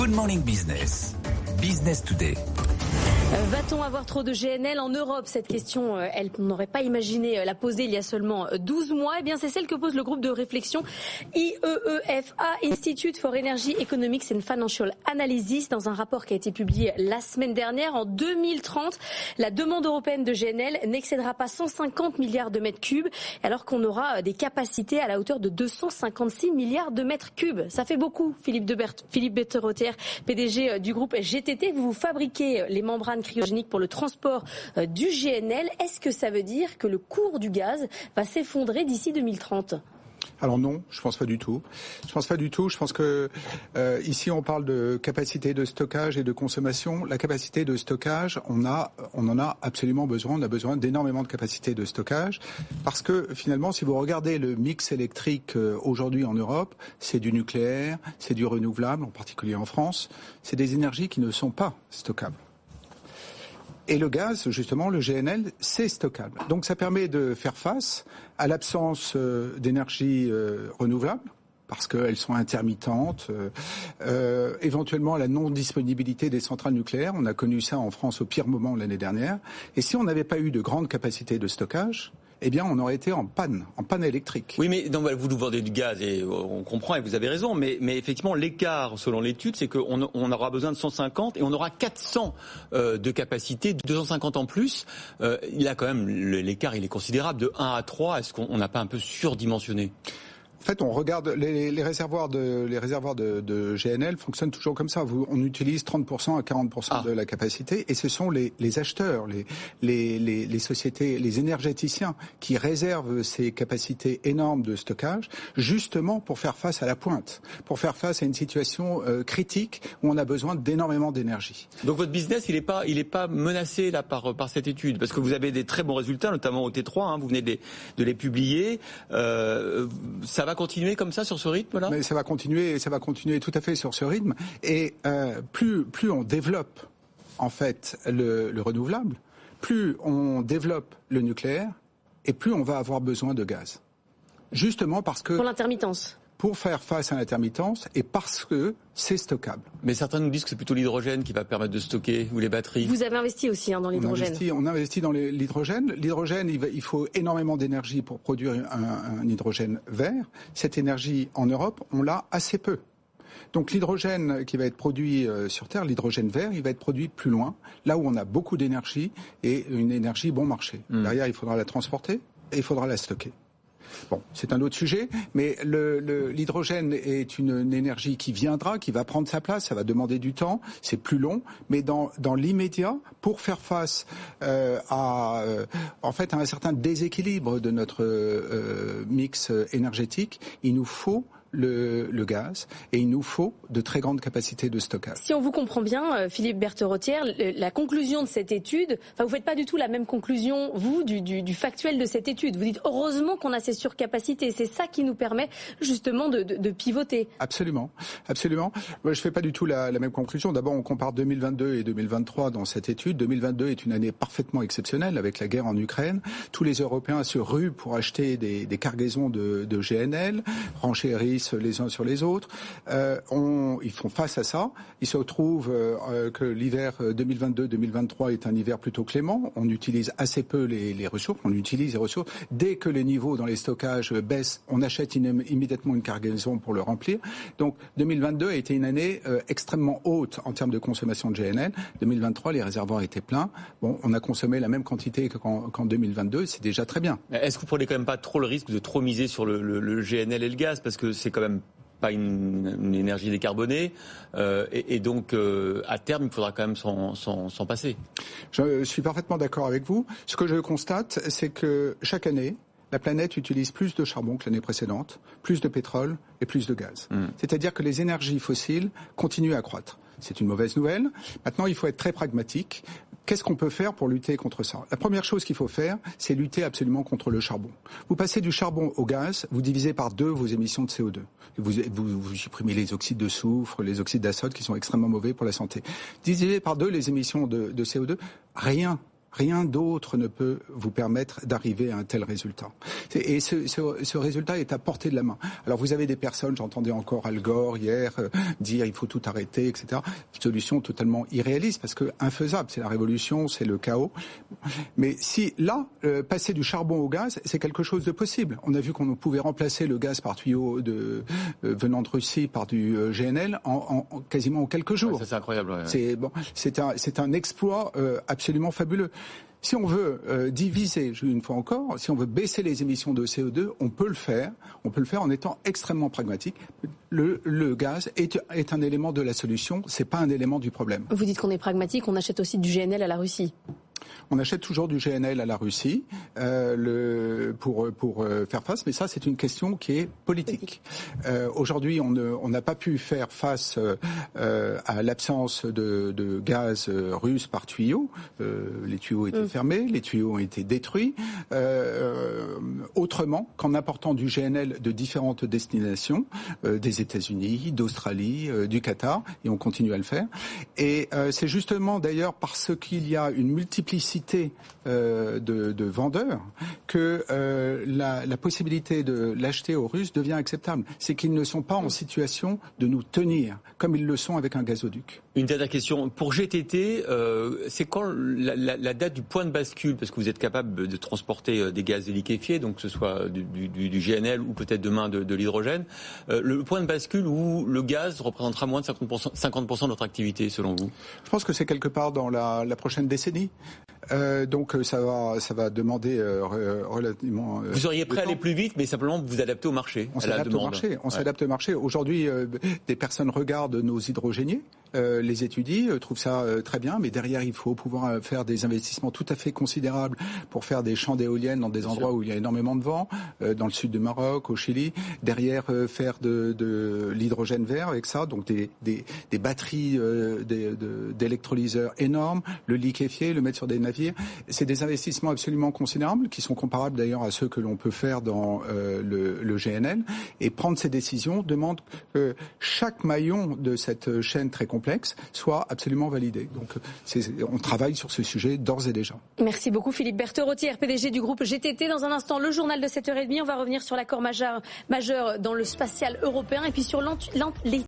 Good Morning Business. Business Today. Va-t-on avoir trop de GNL en Europe? Cette question, on n'aurait pas imaginé la poser il y a seulement 12 mois. Eh bien, c'est celle que pose le groupe de réflexion IEEFA, Institute for Energy Economics and Financial Analysis, dans un rapport qui a été publié la semaine dernière. En 2030, la demande européenne de GNL n'excédera pas 150 milliards de mètres cubes, alors qu'on aura des capacités à la hauteur de 256 milliards de mètres cubes. Ça fait beaucoup, Philippe Berterottière, PDG du groupe GTT. Vous fabriquez les membranes cryogéniques pour le transport du GNL. Est-ce que ça veut dire que le cours du gaz va s'effondrer d'ici 2030 ? Alors non, je pense pas du tout. Je pense que ici on parle de capacité de stockage et de consommation. La capacité de stockage, on en a absolument besoin. On a besoin d'énormément de capacité de stockage parce que finalement, si vous regardez le mix électrique aujourd'hui en Europe, c'est du nucléaire, c'est du renouvelable, en particulier en France. C'est des énergies qui ne sont pas stockables. Et le gaz, justement, le GNL, c'est stockable. Donc ça permet de faire face à l'absence d'énergie renouvelable, parce qu'elles sont intermittentes, éventuellement à la non-disponibilité des centrales nucléaires. On a connu ça en France au pire moment l'année dernière. Et si on n'avait pas eu de grande capacité de stockage, eh bien, on aurait été en panne électrique. Oui, mais donc, vous nous vendez du gaz et on comprend et vous avez raison, mais effectivement, l'écart, selon l'étude, c'est qu'on aura besoin de 150 et on aura 400 de capacité, 250 en plus. Il a quand même, l'écart, il est considérable, de 1 à 3. Est-ce qu'on n'a pas un peu surdimensionné ? En fait, on regarde les réservoirs de GNL fonctionnent toujours comme ça. On utilise 30% à 40% de la capacité, et ce sont les acheteurs, les sociétés, les énergéticiens qui réservent ces capacités énormes de stockage, justement pour faire face à la pointe, pour faire face à une situation critique où on a besoin d'énormément d'énergie. Donc votre business, il est pas menacé là par cette étude, parce que vous avez des très bons résultats, notamment au T3. Vous venez de les publier. Ça va continuer comme ça sur ce rythme-là ? Mais ça va continuer tout à fait sur ce rythme. Et plus on développe en fait le renouvelable, plus on développe le nucléaire, et plus on va avoir besoin de gaz. Justement parce que... Pour l'intermittence. Pour faire face à l'intermittence et parce que c'est stockable. Mais certains nous disent que c'est plutôt l'hydrogène qui va permettre de stocker, ou les batteries. Vous avez investi aussi dans l'hydrogène. On investit dans l'hydrogène. L'hydrogène, il faut énormément d'énergie pour produire un hydrogène vert. Cette énergie, en Europe, on l'a assez peu. Donc l'hydrogène qui va être produit sur Terre, l'hydrogène vert, il va être produit plus loin, là où on a beaucoup d'énergie et une énergie bon marché. Derrière, il faudra la transporter et il faudra la stocker. Bon, c'est un autre sujet, mais l'hydrogène est une énergie qui viendra, qui va prendre sa place, ça va demander du temps, c'est plus long, mais dans l'immédiat, pour faire face à un certain déséquilibre de notre mix énergétique, il nous faut le gaz, et il nous faut de très grandes capacités de stockage. Si on vous comprend bien, Philippe Berterottière, la conclusion de cette étude, vous faites pas du tout la même conclusion, vous, du factuel de cette étude. Vous dites heureusement qu'on a ces surcapacités, c'est ça qui nous permet justement de pivoter. Absolument. Moi, je fais pas du tout la même conclusion. D'abord, on compare 2022 et 2023 dans cette étude. 2022 est une année parfaitement exceptionnelle avec la guerre en Ukraine. Tous les Européens se ruent pour acheter des cargaisons de GNL, renchérissent les uns sur les autres. Ils font face à ça. Il se trouve que l'hiver 2022-2023 est un hiver plutôt clément. On utilise assez peu les ressources. On utilise les ressources. Dès que les niveaux dans les stockages baissent, on achète immédiatement une cargaison pour le remplir. Donc 2022 a été une année extrêmement haute en termes de consommation de GNL. 2023, les réservoirs étaient pleins. Bon, on a consommé la même quantité qu'en 2022. C'est déjà très bien. Est-ce que vous prenez quand même pas trop le risque de trop miser sur le GNL et le gaz, parce que c'est quand même pas une énergie décarbonée, et donc à terme il faudra quand même s'en passer. Je suis parfaitement d'accord avec vous. Ce que je constate, c'est que chaque année, la planète utilise plus de charbon que l'année précédente, plus de pétrole et plus de gaz. C'est-à-dire que les énergies fossiles continuent à croître. C'est une mauvaise nouvelle. Maintenant, il faut être très pragmatique. Qu'est-ce qu'on peut faire pour lutter contre ça ? La première chose qu'il faut faire, c'est lutter absolument contre le charbon. Vous passez du charbon au gaz, vous divisez par 2 vos émissions de CO2. Vous supprimez les oxydes de soufre, les oxydes d'azote qui sont extrêmement mauvais pour la santé. Divisez par 2 les émissions de CO2, rien Rien d'autre ne peut vous permettre d'arriver à un tel résultat. Et ce résultat est à portée de la main. Alors vous avez des personnes, j'entendais encore Al Gore hier dire il faut tout arrêter, etc. Solution totalement irréaliste parce que infaisable. C'est la révolution, c'est le chaos. Mais si là, passer du charbon au gaz, c'est quelque chose de possible. On a vu qu'on pouvait remplacer le gaz par tuyau venant de Russie par du GNL quasiment en quelques jours. Ouais, ça, c'est incroyable. Ouais. C'est un exploit absolument fabuleux. Si on veut diviser, une fois encore, si on veut baisser les émissions de CO2, on peut le faire. On peut le faire en étant extrêmement pragmatique. Le gaz est un élément de la solution, c'est pas un élément du problème. Vous dites qu'on est pragmatique, on achète aussi du GNL à la Russie. On achète toujours du GNL à la Russie pour faire face, mais ça c'est une question qui est politique. Aujourd'hui, on n'a pas pu faire face à l'absence de gaz russe par tuyau. Les tuyaux étaient fermés, les tuyaux ont été détruits. Autrement qu'en important du GNL de différentes destinations, des États-Unis, d'Australie, du Qatar, et on continue à le faire. Et c'est justement d'ailleurs parce qu'il y a une multiplicité de vendeurs que la possibilité de l'acheter aux Russes devient acceptable. C'est qu'ils ne sont pas en situation de nous tenir comme ils le sont avec un gazoduc. Une dernière question. Pour GTT, c'est quand la date du point de bascule? Parce que vous êtes capable de transporter des gaz liquéfiés, donc que ce soit du GNL ou peut-être demain de l'hydrogène. Le point de bascule où le gaz représentera moins de 50% de notre activité, selon vous? Je pense que c'est quelque part dans la prochaine décennie. Donc ça va demander relativement. Vous seriez prêt à aller plus vite, mais simplement vous adapter au marché. On s'adapte au marché. On s'adapte au marché. Aujourd'hui, des personnes regardent nos hydrogéniers, les étudient, trouvent ça très bien, mais derrière il faut pouvoir faire des investissements tout à fait considérables pour faire des champs d'éoliennes dans des endroits où il y a énormément de vent, dans le sud du Maroc, au Chili. Derrière faire de l'hydrogène vert avec ça, donc des batteries d'électrolyseurs énormes, le liquéfier, le mettre sur des navires. C'est des investissements absolument considérables qui sont comparables d'ailleurs à ceux que l'on peut faire dans le GNL. Et prendre ces décisions demande que chaque maillon de cette chaîne très complexe soit absolument validé. Donc on travaille sur ce sujet d'ores et déjà. Merci beaucoup Philippe Berthe-Rottière, PDG du groupe GTT. Dans un instant, le journal de 7h30. On va revenir sur l'accord majeur dans le spatial européen et puis sur les